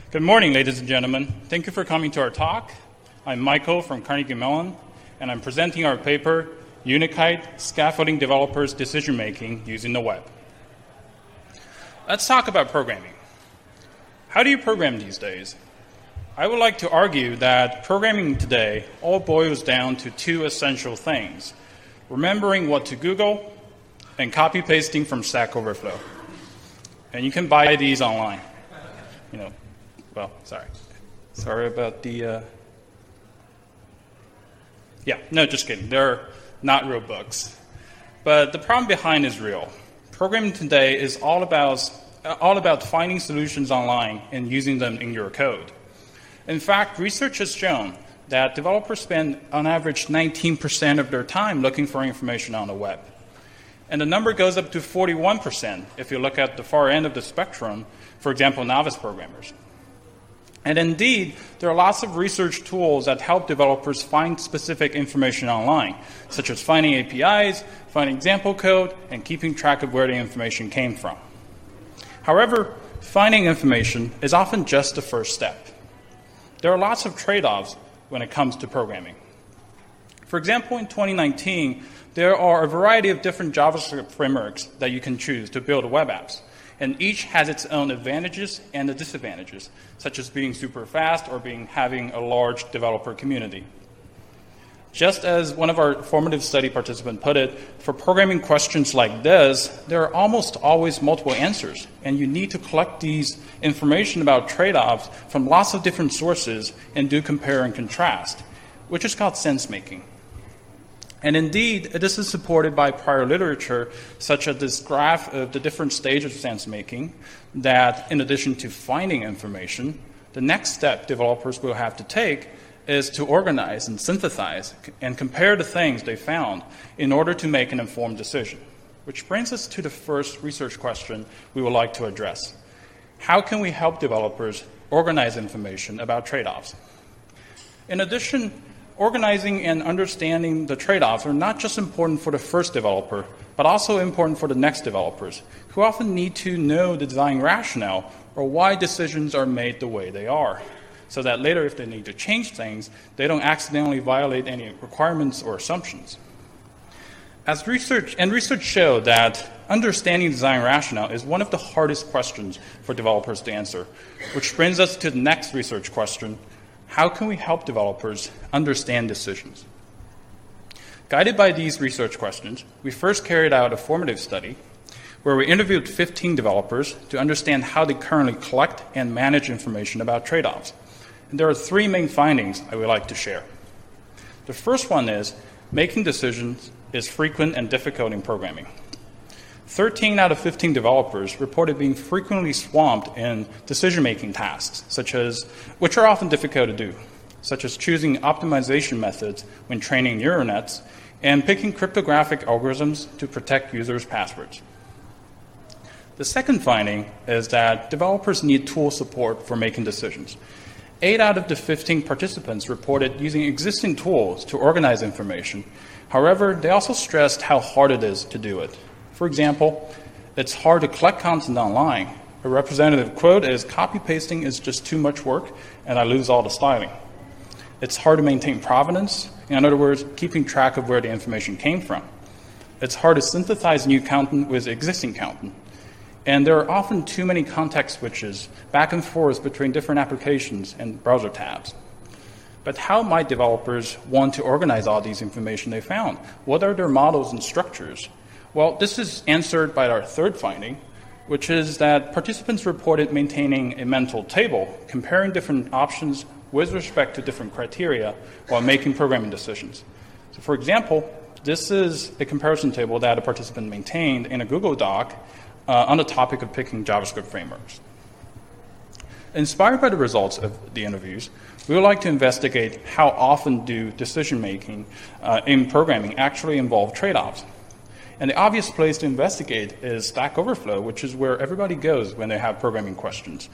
Good morning, ladies and gentlemen. Thank you for coming to our talk. I'm Michael from Carnegie Mellon, and I'm presenting our paper, Unakite, Scaffolding Developers' Decision-Making Using the Web. Let's talk about programming. How do you program these days? I would like to argue that programming today all boils down to two essential things: remembering what to Google and copy-pasting from Stack Overflow. And you can buy these online. Sorry about the, just kidding. They're not real books. But the problem behind is real. Programming today is all about finding solutions online and using them in your code. In fact, research has shown that developers spend on average 19% of their time looking for information on the web. And the number goes up to 41% if you look at the far end of the spectrum, for example, novice programmers. And indeed, there are lots of research tools that help developers find specific information online, such as finding APIs, finding example code, and keeping track of where the information came from. However, finding information is often just the first step. There are lots of trade-offs when it comes to programming. For example, in 2019, there are a variety of different JavaScript frameworks that you can choose to build web apps. And each has its own advantages and disadvantages, such as being super fast or having a large developer community. Just as one of our formative study participants put it, for programming questions like this, there are almost always multiple answers, and you need to collect these information about trade-offs from lots of different sources and do compare and contrast, which is called sense-making. And indeed, this is supported by prior literature, such as this graph of the different stages of sense-making, that in addition to finding information, the next step developers will have to take is to organize and synthesize and compare the things they found in order to make an informed decision. Which brings us to the first research question we would like to address. How can we help developers organize information about trade-offs? In addition, organizing and understanding the trade-offs are not just important for the first developer, but also important for the next developers, who often need to know the design rationale or why decisions are made the way they are, so that later if they need to change things, they don't accidentally violate any requirements or assumptions. Research showed that understanding design rationale is one of the hardest questions for developers to answer, which brings us to the next research question: how can we help developers understand decisions? Guided by these research questions, we first carried out a formative study where we interviewed 15 developers to understand how they currently collect and manage information about trade-offs. And there are three main findings I would like to share. The first one is making decisions is frequent and difficult in programming. 13 out of 15 developers reported being frequently swamped in decision-making tasks, which are often difficult to do, such as choosing optimization methods when training neural nets and picking cryptographic algorithms to protect users' passwords. The second finding is that developers need tool support for making decisions. 8 out of the 15 participants reported using existing tools to organize information. However, they also stressed how hard it is to do it. For example, it's hard to collect content online. A representative quote is, "Copy-pasting is just too much work, and I lose all the styling." It's hard to maintain provenance. In other words, keeping track of where the information came from. It's hard to synthesize new content with existing content. And there are often too many context switches back and forth between different applications and browser tabs. But how might developers want to organize all these information they found? What are their models and structures? Well, this is answered by our third finding, which is that participants reported maintaining a mental table, comparing different options with respect to different criteria while making programming decisions. So for example, this is a comparison table that a participant maintained in a Google Doc on the topic of picking JavaScript frameworks. Inspired by the results of the interviews, we would like to investigate how often do decision-making in programming actually involve trade-offs. And the obvious place to investigate is Stack Overflow, which is where everybody goes when they have programming questions.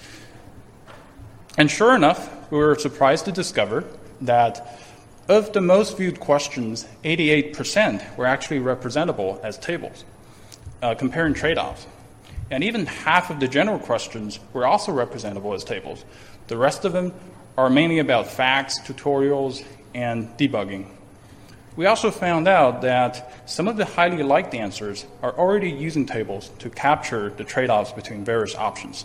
And sure enough, we were surprised to discover that of the most viewed questions, 88% were actually representable as tables, comparing trade-offs. And even half of the general questions were also representable as tables. The rest of them are mainly about facts, tutorials, and debugging. We also found out that some of the highly liked answers are already using tables to capture the trade-offs between various options.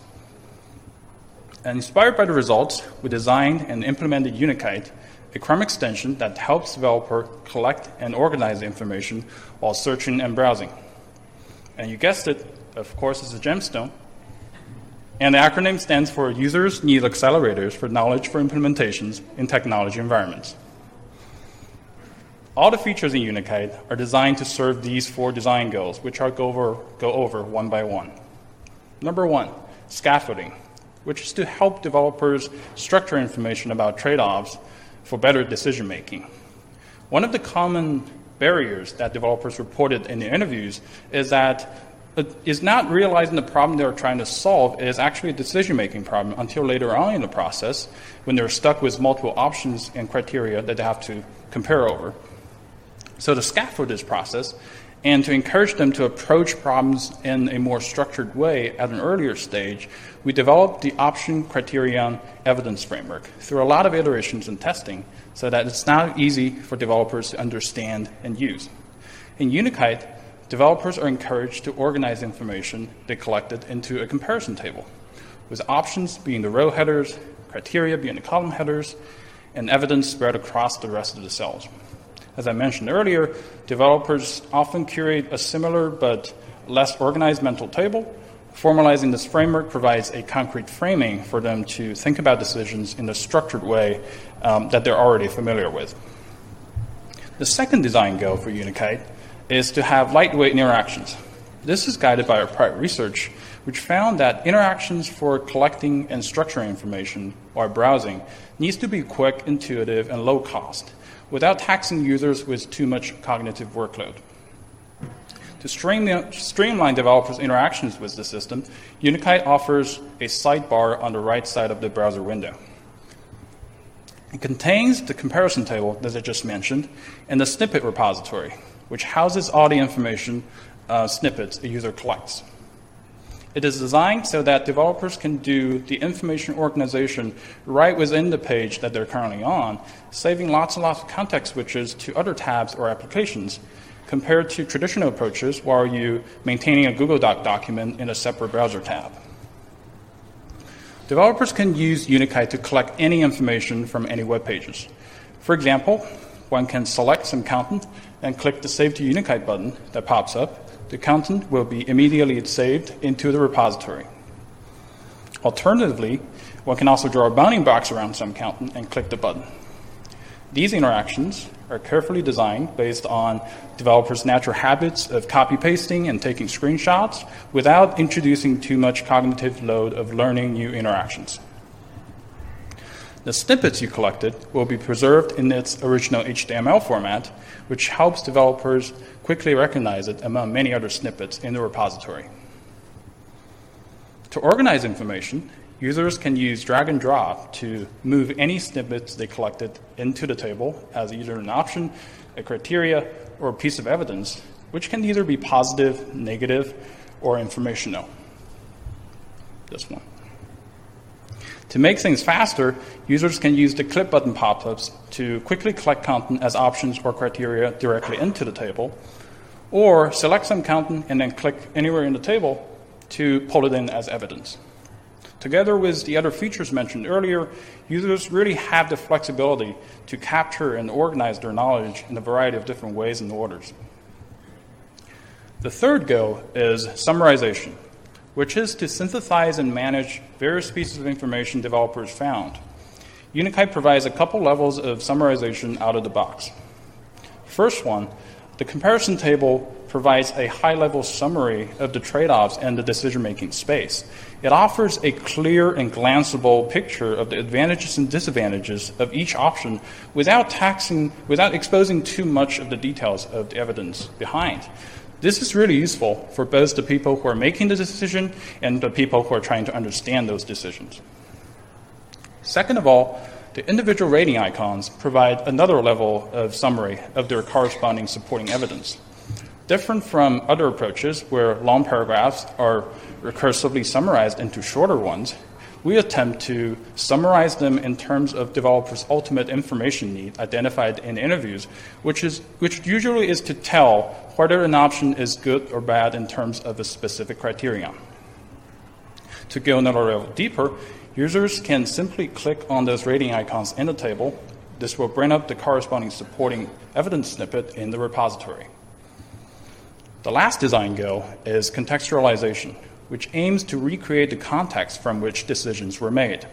And inspired by the results, we designed and implemented Unakite, a Chrome extension that helps developers collect and organize information while searching and browsing. And you guessed it, of course, it's a gemstone. And the acronym stands for Users Need Accelerators for Knowledge for Implementations in Technology Environments. All the features in Unakite are designed to serve these 4 design goals, which I'll go over one by one. Number 1, scaffolding, which is to help developers structure information about trade-offs for better decision-making. One of the common barriers that developers reported in the interviews is that is not realizing the problem they're trying to solve is actually a decision-making problem until later on in the process when they're stuck with multiple options and criteria that they have to compare over. So to scaffold this process and to encourage them to approach problems in a more structured way at an earlier stage, we developed the option criterion evidence framework through a lot of iterations and testing so that it's now easy for developers to understand and use. In Unakite, developers are encouraged to organize information they collected into a comparison table, with options being the row headers, criteria being the column headers, and evidence spread across the rest of the cells. As I mentioned earlier, developers often curate a similar but less organized mental table. Formalizing this framework provides a concrete framing for them to think about decisions in a structured way that they're already familiar with. The second design goal for Unakite is to have lightweight interactions. This is guided by our prior research, which found that interactions for collecting and structuring information while browsing needs to be quick, intuitive, and low cost, without taxing users with too much cognitive workload. To streamline developers' interactions with the system, Unakite offers a sidebar on the right side of the browser window. It contains the comparison table that I just mentioned and the snippet repository, which houses all the information snippets a user collects. It is designed so that developers can do the information organization right within the page that they're currently on, saving lots and lots of context switches to other tabs or applications, compared to traditional approaches where you maintaining a Google Doc document in a separate browser tab. Developers can use Unakite to collect any information from any web pages. For example, one can select some content and click the Save to Unakite button that pops up. The content will be immediately saved into the repository. Alternatively, one can also draw a bounding box around some content and click the button. These interactions are carefully designed based on developers' natural habits of copy-pasting and taking screenshots without introducing too much cognitive load of learning new interactions. The snippets you collected will be preserved in its original HTML format, which helps developers quickly recognize it among many other snippets in the repository. To organize information, users can use drag and drop to move any snippets they collected into the table as either an option, a criteria, or a piece of evidence, which can either be positive, negative, or informational. This one. To make things faster, users can use the clip button pop-ups to quickly collect content as options or criteria directly into the table, or select some content and then click anywhere in the table to pull it in as evidence. Together with the other features mentioned earlier, users really have the flexibility to capture and organize their knowledge in a variety of different ways and orders. The third goal is summarization, which is to synthesize and manage various pieces of information developers found. Unakite provides a couple levels of summarization out of the box. First one, the comparison table provides a high-level summary of the trade-offs and the decision-making space. It offers a clear and glanceable picture of the advantages and disadvantages of each option without exposing too much of the details of the evidence behind. This is really useful for both the people who are making the decision and the people who are trying to understand those decisions. Second of all, the individual rating icons provide another level of summary of their corresponding supporting evidence. Different from other approaches where long paragraphs are recursively summarized into shorter ones, we attempt to summarize them in terms of developers' ultimate information need identified in interviews, which usually is to tell whether an option is good or bad in terms of a specific criterion. To go another level deeper, users can simply click on those rating icons in the table. This will bring up the corresponding supporting evidence snippet in the repository. The last design goal is contextualization, which aims to recreate the context from which decisions were made.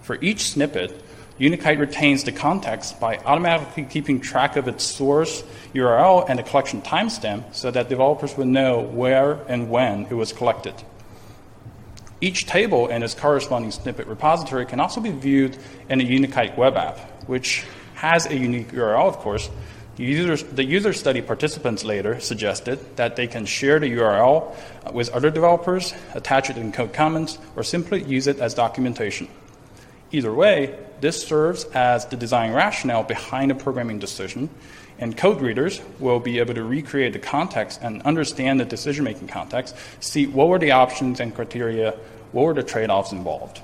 For each snippet, Unakite retains the context by automatically keeping track of its source URL and the collection timestamp so that developers would know where and when it was collected. Each table and its corresponding snippet repository can also be viewed in the Unakite web app, which has a unique URL, of course. The user study participants later suggested that they can share the URL with other developers, attach it in code comments, or simply use it as documentation. Either way, this serves as the design rationale behind a programming decision, and code readers will be able to recreate the context and understand the decision-making context, see what were the options and criteria, what were the trade-offs involved.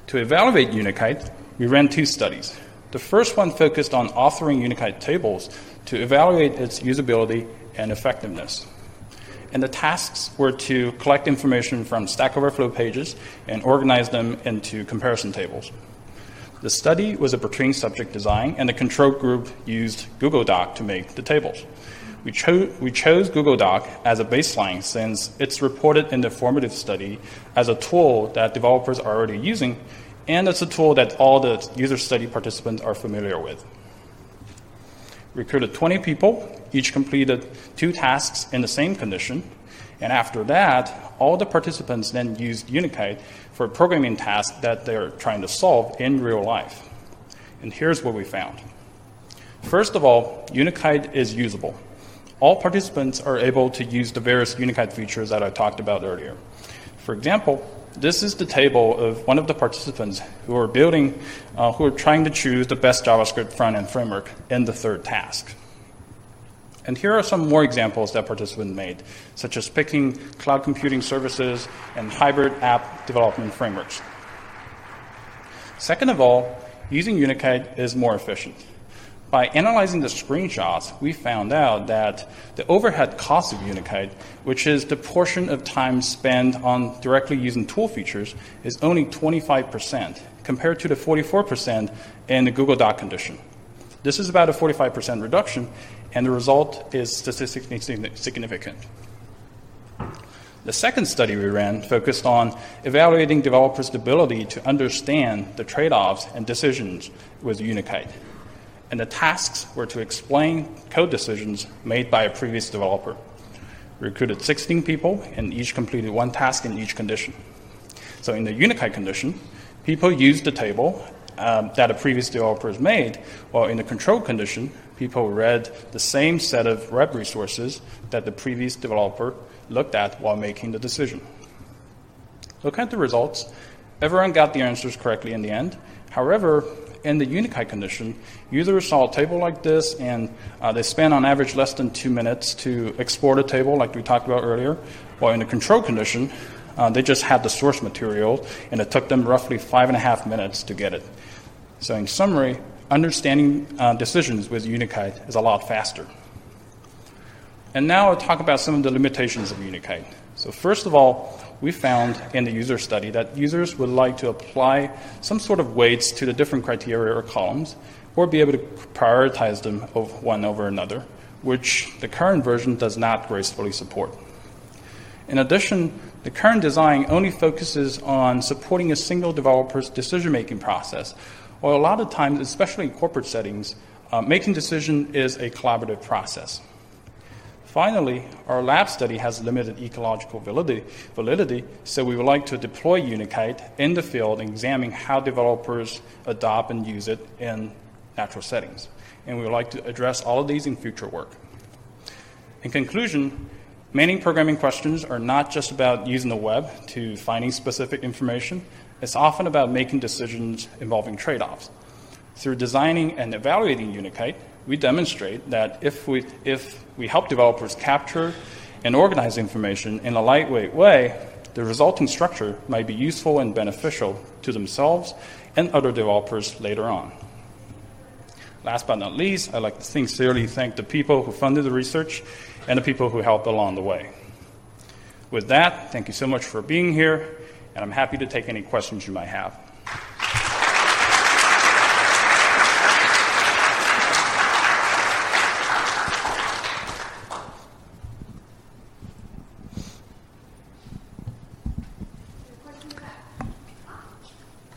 To evaluate Unakite, we ran 2 studies. The first one focused on authoring Unakite tables to evaluate its usability and effectiveness. And the tasks were to collect information from Stack Overflow pages and organize them into comparison tables. The study was a between subject design, and the control group used Google Doc to make the tables. We chose Google Doc as a baseline since it's reported in the formative study as a tool that developers are already using, and it's a tool that all the user study participants are familiar with. We recruited 20 people, each completed 2 tasks in the same condition, and after that, all the participants then used Unakite for a programming task that they're trying to solve in real life. And here's what we found. First of all, Unakite is usable. All participants are able to use the various Unakite features that I talked about earlier. For example, this is the table of one of the participants who are trying to choose the best JavaScript front-end framework in the 3rd task. And here are some more examples that participants made, such as picking cloud computing services and hybrid app development frameworks. Second of all, using Unakite is more efficient. By analyzing the screenshots, we found out that the overhead cost of Unakite, which is the portion of time spent on directly using tool features, is only 25% compared to the 44% in the Google Doc condition. This is about a 45% reduction, and the result is statistically significant. The second study we ran focused on evaluating developers' ability to understand the trade-offs and decisions with Unakite. And the tasks were to explain code decisions made by a previous developer. We recruited 16 people, and each completed 1 task in each condition. So in the Unakite condition, people used the table that a previous developer has made, while in the control condition, people read the same set of web resources that the previous developer looked at while making the decision. Looking at the results, everyone got the answers correctly in the end. However, in the Unakite condition, users saw a table like this, and they spent on average less than 2 minutes to export a table like we talked about earlier, while in the control condition, they just had the source material, and it took them roughly 5.5 minutes to get it. So in summary, understanding decisions with Unakite is a lot faster. And now I'll talk about some of the limitations of Unakite. So first of all, we found in the user study that users would like to apply some sort of weights to the different criteria or columns, or be able to prioritize them one over another, which the current version does not gracefully support. In addition, the current design only focuses on supporting a single developer's decision-making process, while a lot of times, especially in corporate settings, making decision is a collaborative process. Finally, our lab study has limited ecological validity, so we would like to deploy Unakite in the field and examine how developers adopt and use it in natural settings. And we would like to address all of these in future work. In conclusion, many programming questions are not just about using the web to finding specific information. It's often about making decisions involving trade-offs. Through designing and evaluating Unakite, we demonstrate that if we help developers capture and organize information in a lightweight way, the resulting structure might be useful and beneficial to themselves and other developers later on. Last but not least, I'd like to sincerely thank the people who funded the research and the people who helped along the way. With that, thank you so much for being here, and I'm happy to take any questions you might have.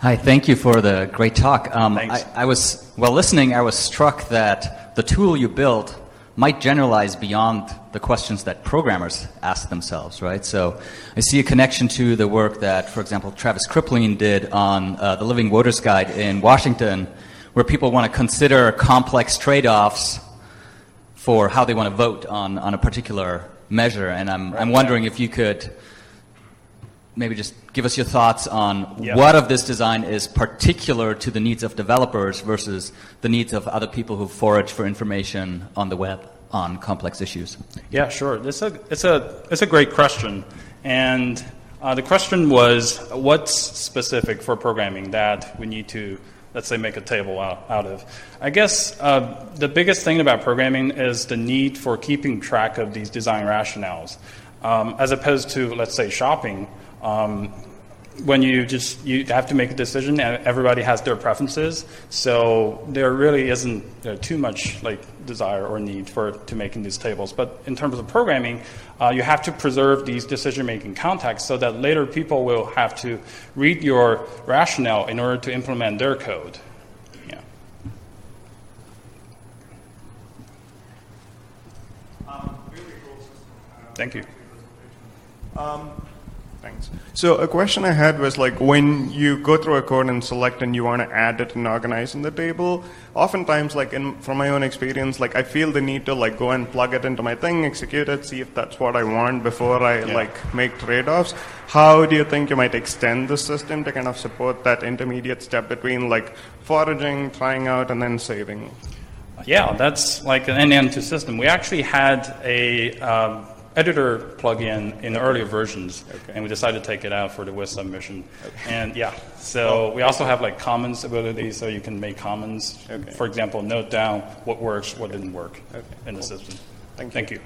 Hi, thank you for the great talk. Thanks. While listening, I was struck that the tool you built might generalize beyond the questions that programmers ask themselves, right? So I see a connection to the work that, for example, Travis Kripling did on the Living Voters Guide in Washington, where people want to consider complex trade-offs for how they want to vote on a particular measure. And I'm wondering if you could maybe just give us your thoughts on what of this design is particular to the needs of developers versus the needs of other people who forage for information on the web on complex issues. Yeah, sure. It's a great question. And the question was, what's specific for programming that we need to, let's say, make a table out of? I guess the biggest thing about programming is the need for keeping track of these design rationales. As opposed to, let's say, shopping, when you have to make a decision and everybody has their preferences, so there really isn't too much desire or need to making these tables. But in terms of programming, you have to preserve these decision-making contexts so that later people will have to read your rationale in order to implement their code. Yeah. Really cool system. Thank you. Thanks. So a question I had was when you go through a code and select and you want to add it and organize in the table, oftentimes from my own experience, I feel the need to go and plug it into my thing, execute it, see if that's what I want before I make trade-offs. How do you think you might extend the system to kind of support that intermediate step between foraging, trying out, and then saving? Yeah, that's like an end-to-end system. We actually had a editor plugin in the earlier versions, and we decided to take it out for the WIST submission. And so we also have comments ability, so you can make comments. For example, note down what works, what didn't work in the system. Thank you. Thank you.